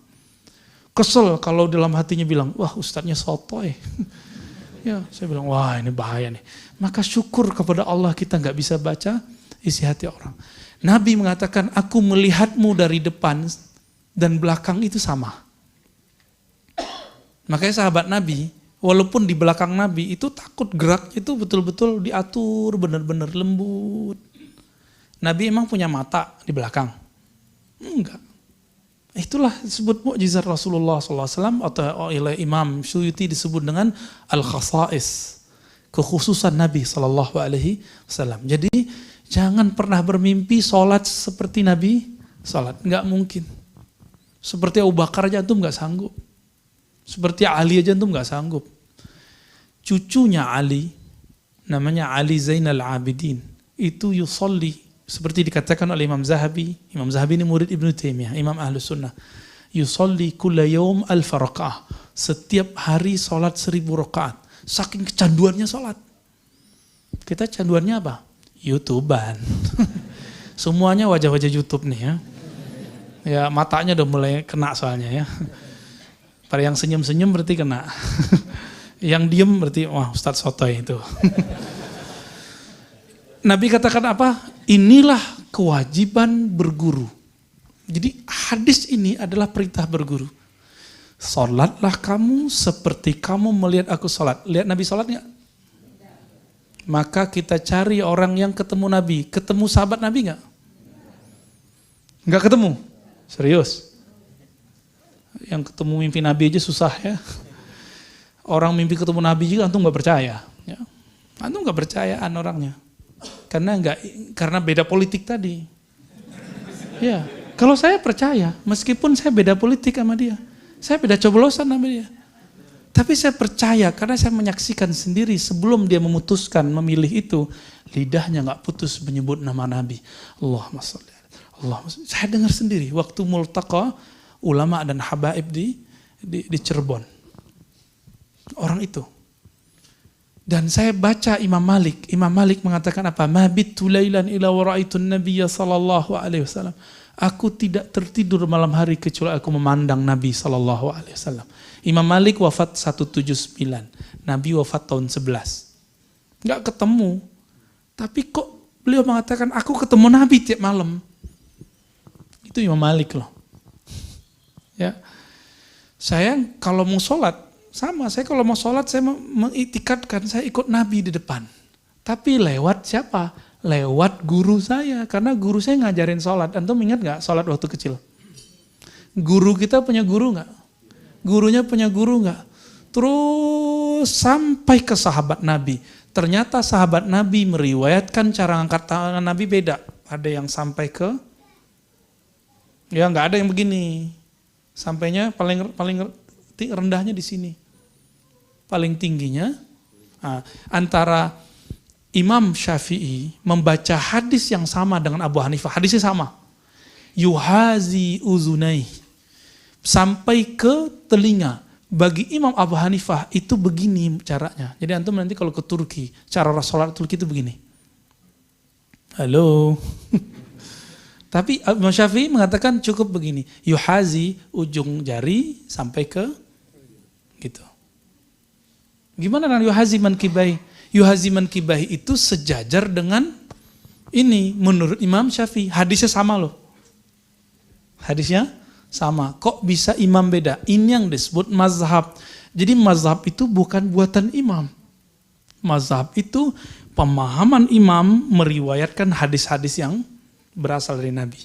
Kesel kalau dalam hatinya bilang, wah ustadznya sotoy. Ya, saya bilang, wah ini bahaya nih. Maka syukur kepada Allah kita nggak bisa baca isi hati orang. Nabi mengatakan, aku melihatmu dari depan dan belakang itu sama. Makanya sahabat Nabi, walaupun di belakang Nabi itu takut geraknya itu betul-betul diatur benar-benar lembut. Nabi emang punya mata di belakang? Enggak. Itulah disebut mukjizat Rasulullah SAW atau oleh Imam Suyuti disebut dengan al-khasais, kekhususan Nabi SAW. Jadi jangan pernah bermimpi sholat seperti Nabi sholat, enggak mungkin. Seperti Abu Bakar aja antum enggak sanggup. Seperti Ali aja antum enggak sanggup. Cucunya Ali, namanya Ali Zainal Abidin, itu yusolli, seperti dikatakan oleh Imam Zahabi. Imam Zahabi ini murid Ibnu Taimiyah, Imam Ahlus Sunnah. Yusolli kulla yawm alfa raka'ah. Setiap hari sholat 1000 rakaat. Saking kecanduannya sholat. Kita canduannya apa? YouTubean. Semuanya wajah-wajah YouTube nih ya. Ya matanya udah mulai kena soalnya ya. Pada yang senyum-senyum berarti kena. Yang diem berarti wah Ustadz sotoy itu. Nabi katakan apa? Inilah kewajiban berguru. Jadi hadis ini adalah perintah berguru. Salatlah kamu seperti kamu melihat aku salat. Lihat Nabi salat nggak? Maka kita cari orang yang ketemu Nabi. Ketemu sahabat Nabi nggak? Nggak ketemu? Serius? Yang ketemu mimpi Nabi aja susah ya. Orang mimpi ketemu Nabi juga antum nggak percaya. Ya. Antum nggak percayaan orangnya. Karena beda politik tadi. Ya, kalau saya percaya, meskipun saya beda politik sama dia, saya beda coblosan sama dia. Tapi saya percaya karena saya menyaksikan sendiri sebelum dia memutuskan memilih itu, lidahnya nggak putus menyebut nama Nabi. Allahumma sholli alaihi. Saya dengar sendiri waktu multaqa ulama dan habaib di Cirebon. Orang itu. Dan saya baca Imam Malik. Imam Malik mengatakan apa? Ma bittu lailan ila wa ra'aitun nabiyya sallallahu alaihi wasallam. Aku tidak tertidur malam hari kecuali aku memandang Nabi sallallahu alaihi wasallam. Imam Malik wafat 179. Nabi wafat tahun 11. Enggak ketemu. Tapi kok beliau mengatakan aku ketemu Nabi tiap malam. Itu Imam Malik loh. Ya. Saya kalau mau sholat sama, saya kalau mau sholat saya mengitikadkan saya ikut Nabi di depan. Tapi lewat siapa? Lewat guru saya, karena guru saya ngajarin sholat. Antum ingat nggak sholat waktu kecil? Guru kita punya guru nggak? Gurunya punya guru nggak? Terus sampai ke sahabat Nabi. Ternyata sahabat Nabi meriwayatkan cara angkat tangan Nabi beda. Ada yang sampai ke, ya nggak ada yang begini. Sampainya paling rendahnya di sini. Paling tingginya, antara Imam Syafi'i membaca hadis yang sama dengan Abu Hanifah. Hadisnya sama. Yuhazi uzunai. Sampai ke telinga. Bagi Imam Abu Hanifah itu begini caranya. Jadi antum nanti kalau ke Turki, cara sholat Turki itu begini. Halo. Tapi Imam Syafi'i mengatakan cukup begini. Yuhazi ujung jari sampai ke gitu. Gimana dengan yuhazi mankibai? Yuhazi mankibai itu sejajar dengan ini menurut Imam Syafi'i. Hadisnya sama loh. Hadisnya sama. Kok bisa imam beda? Ini yang disebut mazhab. Jadi mazhab itu bukan buatan imam. Mazhab itu pemahaman imam meriwayatkan hadis-hadis yang berasal dari Nabi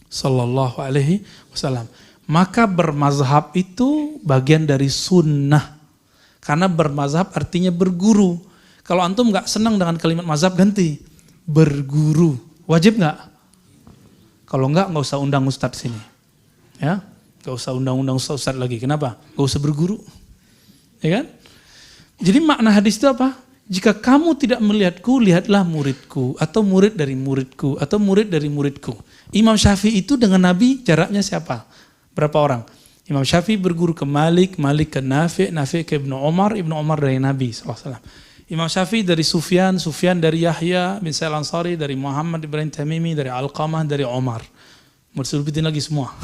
Sallallahu Alaihi Wasallam. Maka bermazhab itu bagian dari sunnah. Karena bermazhab artinya berguru. Kalau antum nggak senang dengan kalimat mazhab, ganti berguru. Wajib nggak? Kalau nggak usah undang ustadz sini. Ya, nggak usah undang-undang ustadz lagi. Kenapa? Nggak usah berguru. Ya kan? Jadi makna hadis itu apa? Jika kamu tidak melihatku, lihatlah muridku. Atau murid dari muridku. Atau murid dari muridku. Imam Syafi'i itu dengan Nabi jaraknya siapa? Berapa orang? Imam Syafi'i berguru ke Malik, Malik ke Nafi', Nafi' ke Ibnu Umar, Ibnu Umar dari Nabi SAW. Imam Syafi'i dari Sufyan, Sufyan dari Yahya bin Sa'id al-Ansari, dari Muhammad Ibrahim Tamimi, dari Alqamah, dari Umar. Mau disebutin lagi semua.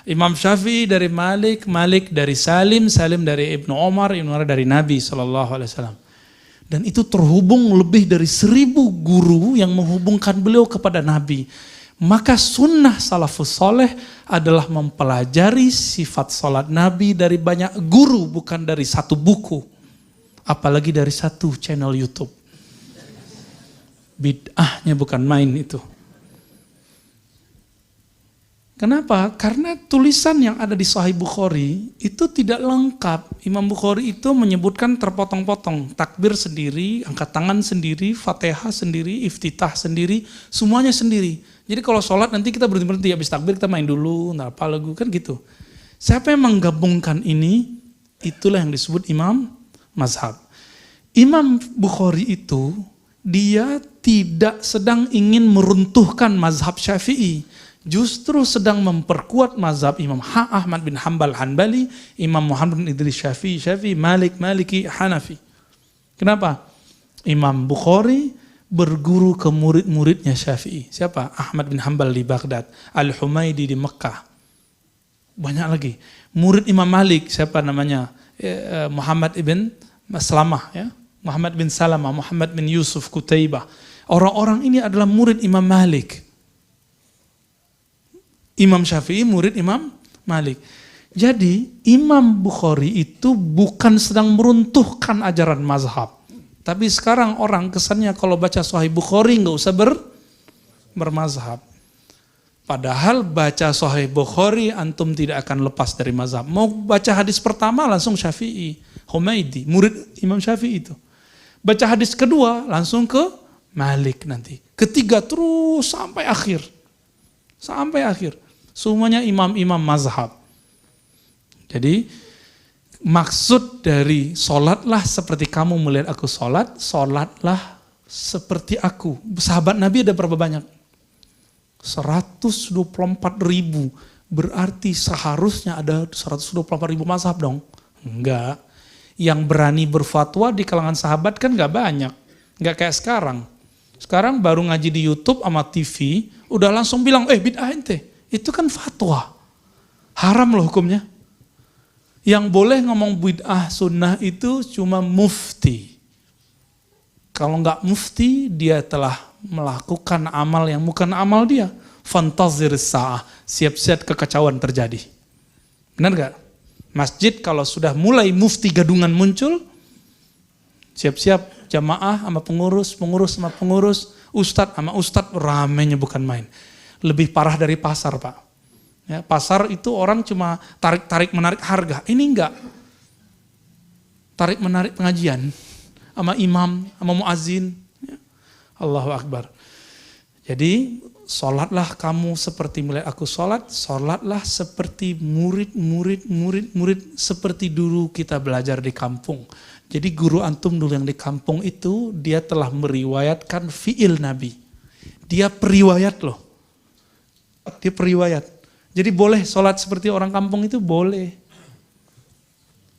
Imam Syafi'i dari Malik, Malik dari Salim, Salim dari Ibnu Umar, Ibnu Umar dari Nabi SAW. Dan itu terhubung lebih dari 1000 guru yang menghubungkan beliau kepada Nabi. Maka sunnah salafus soleh adalah mempelajari sifat salat Nabi dari banyak guru, bukan dari satu buku. Apalagi dari satu channel YouTube. Bid'ahnya bukan main itu. Kenapa? Karena tulisan yang ada di Sahih Bukhari itu tidak lengkap. Imam Bukhari itu menyebutkan terpotong-potong. Takbir sendiri, angkat tangan sendiri, Fatihah sendiri, iftitah sendiri, semuanya sendiri. Jadi kalau sholat nanti kita berhenti-berhenti, habis takbir kita main dulu, apa lagu, kan gitu. Siapa yang menggabungkan ini, itulah yang disebut imam mazhab. Imam Bukhari itu, dia tidak sedang ingin meruntuhkan mazhab Syafi'i. Justru sedang memperkuat mazhab Imam Ahmad bin Hanbal Hanbali, Imam Muhammad bin Idris Syafi'i, Malik, Maliki, Hanafi. Kenapa? Imam Bukhari berguru ke murid-muridnya Syafi'i. Siapa? Ahmad bin Hanbal di Baghdad, Al-Humaidi di Mekah. Banyak lagi. Murid Imam Malik, siapa namanya? Muhammad ibn Maslamah, ya. Muhammad bin Salamah, Muhammad bin Yusuf Kutaibah. Orang-orang ini adalah murid Imam Malik. Imam Syafi'i murid Imam Malik. Jadi Imam Bukhari itu bukan sedang meruntuhkan ajaran mazhab. Tapi sekarang orang kesannya kalau baca Sahih Bukhari nggak usah bermazhab. Padahal baca Sahih Bukhari antum tidak akan lepas dari mazhab. Mau baca hadis pertama langsung Syafi'i, Humaidi, murid Imam Syafi'i itu. Baca hadis kedua langsung ke Malik nanti. Ketiga terus sampai akhir. Sampai akhir. Semuanya imam-imam mazhab. Jadi maksud dari sholatlah seperti kamu melihat aku sholat, sholatlah seperti aku. Sahabat Nabi ada berapa banyak? 124.000. Berarti seharusnya ada 124.000 mazhab dong? Enggak. Yang berani berfatwa di kalangan sahabat kan enggak banyak. Enggak kayak sekarang. Sekarang baru ngaji di YouTube sama TV, udah langsung bilang, bid'ah ente. Itu kan fatwa. Haram loh hukumnya. Yang boleh ngomong bid'ah sunnah itu cuma mufti. Kalau enggak mufti, dia telah melakukan amal yang bukan amal dia. Fantazir sa'ah, siap-siap kekacauan terjadi. Benar enggak? Masjid kalau sudah mulai mufti gadungan muncul, Siap-siap jamaah sama pengurus, pengurus sama pengurus, ustadz sama ustadz, ramenya bukan main. Lebih parah dari pasar, Pak. Ya, pasar itu orang cuma tarik menarik harga. Ini enggak. Tarik menarik pengajian sama imam, sama muazin. Ya. Allahu Akbar. Jadi sholatlah kamu seperti melihat aku sholat, sholatlah seperti murid seperti dulu kita belajar di kampung. Jadi guru antum dulu yang di kampung itu, dia telah meriwayatkan fi'il Nabi. Dia periwayat loh. Dia periwayat. Jadi boleh sholat seperti orang kampung itu boleh.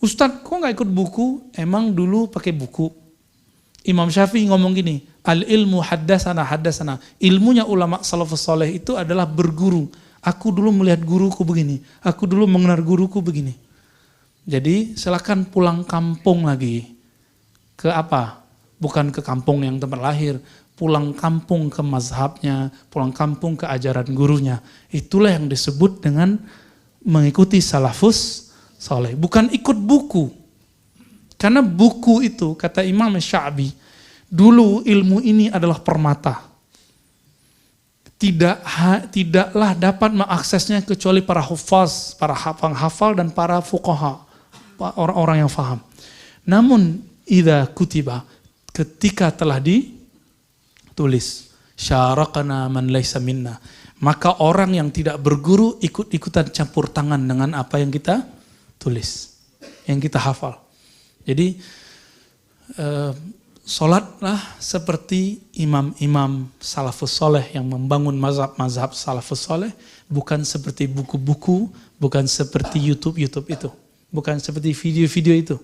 Ustadz kok gak ikut buku? Emang dulu pakai buku. Imam Syafi'i ngomong gini, al-ilmu haddasana. Ilmunya ulama salafus saleh itu adalah berguru. Aku dulu melihat guruku begini. Aku dulu mengenal guruku begini. Jadi silakan pulang kampung lagi. Ke apa? Bukan ke kampung yang tempat lahir. Pulang kampung ke mazhabnya, pulang kampung ke ajaran gurunya. Itulah yang disebut dengan mengikuti salafus saleh. Bukan ikut buku. Karena buku itu, kata Imam Sya'bi, dulu ilmu ini adalah permata. Tidaklah dapat mengaksesnya kecuali para hufaz, para penghafal dan para fuqaha, orang-orang yang faham. Namun, idza kutiba, ketika telah ditulis, syarakana man laysa minna, maka orang yang tidak berguru ikut-ikutan campur tangan dengan apa yang kita tulis, yang kita hafal. Jadi sholatlah seperti imam-imam salafus soleh yang membangun mazhab salafus soleh, bukan seperti buku-buku, bukan seperti YouTube itu, bukan seperti video-video itu.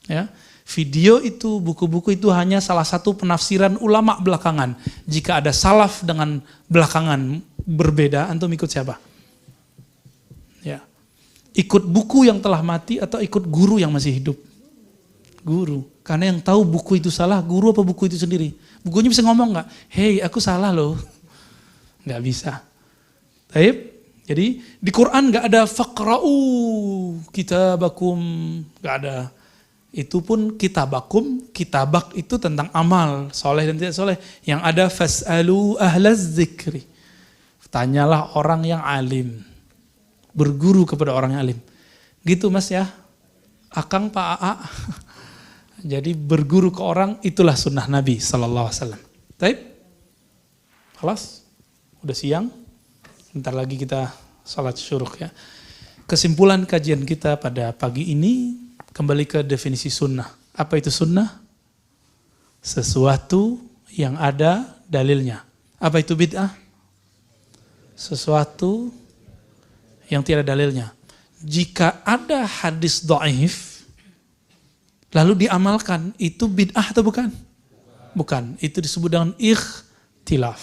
Ya, video itu, buku-buku itu hanya salah satu penafsiran ulama belakangan. Jika ada salaf dengan belakangan berbeda, antum ikut siapa? Ya, ikut buku yang telah mati atau ikut guru yang masih hidup? Guru, karena yang tahu buku itu salah, guru apa buku itu sendiri? Bukunya bisa ngomong nggak? Hei, aku salah loh. Nggak bisa. Taib. Jadi di Quran nggak ada faqra'u kitabakum, nggak ada. Itu pun kitabakum, kitabak itu tentang amal, soleh dan tidak soleh. Yang ada fas'alu ahlaz zikri. Tanyalah orang yang alim. Berguru kepada orang yang alim. Gitu Mas ya. Akang Pak AA. Jadi berguru ke orang itulah sunnah Nabi SAW. Baik, kelas, udah siang, bentar lagi kita salat syuruk ya. Kesimpulan kajian kita pada pagi ini kembali ke definisi sunnah. Apa itu sunnah? Sesuatu yang ada dalilnya. Apa itu bid'ah? Sesuatu yang tidak dalilnya. Jika ada hadis dhaif lalu diamalkan, itu bid'ah atau bukan? Bukan, itu disebut dengan ikhtilaf.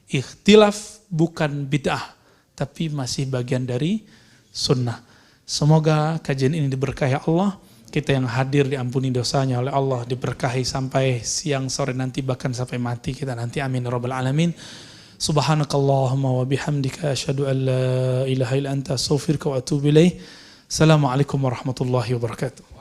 Ikhtilaf bukan bid'ah, tapi masih bagian dari sunnah. Semoga kajian ini diberkahi Allah, kita yang hadir diampuni dosanya oleh Allah, diberkahi sampai siang sore nanti, bahkan sampai mati kita nanti, amin rabbal alamin. Subhanakallahumma wa bihamdika asyhadu an la ilaha illa anta astaghfiruka wa atubu ilaik. Assalamualaikum warahmatullahi wabarakatuh.